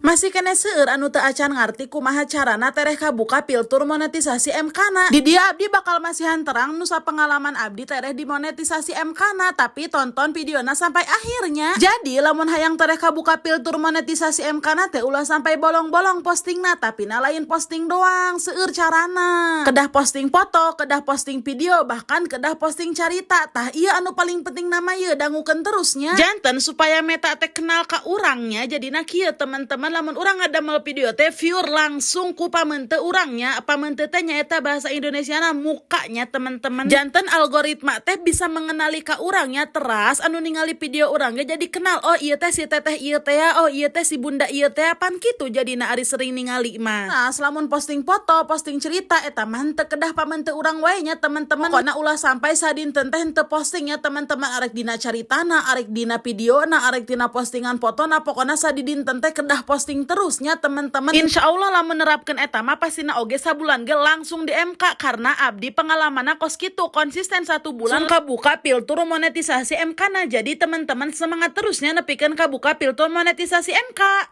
Masih kene seueur anu teu acan ngarti kumaha carana tereh kabuka piltur monetisasi MK-na. Di dia abdi bakal masihan terang nusa pengalaman abdi tereh dimonetisasi MK-na, tapi tonton videona sampai akhirnya. Jadi lamun hayang tereh kabuka piltur monetisasi MK-na teh ulah sampai bolong-bolong postingna, tapi na lain posting doang seueur carana. Kedah posting foto, kedah posting video, bahkan kedah posting carita. Tah iya anu paling penting nama ieu dangukeun terusnya. Janten supaya meta teh kenal ka urangnya, jadina kieu teman-teman lamun urang ngadamel video teh viewer langsung ku pamente urangnya, pamente teh nyaeta bahasa Indonesiana mukanya teman-teman. Janten algoritma teh bisa mengenali ka urangnya, teras anu ningali video urangnya jadi kenal, oh ieu teh si teteh ieu teh, oh ieu teh si bunda ieu teh, pan kitu jadina ari sering ningali mah. Nah, selamun posting foto, posting cerita eta mah teu kedah pamente urang wae nya teman-teman. Pokona ulah sampai sadinten teh teu posting ya teman-teman, arek dina caritana, arek dina videona, arek dina postingan fotona, pokona sadidinten teh kedah posting terusnya teman-teman. Insya Allah lah menerapkan eta mah pastina oge sabulan ge langsung di MK, karena abdi pengalamanna kos kitu konsisten 1 bulan kabuka piltur monetisasi MK-na. Jadi teman-teman semangat terusnya nepikeun kabuka piltur monetisasi MK.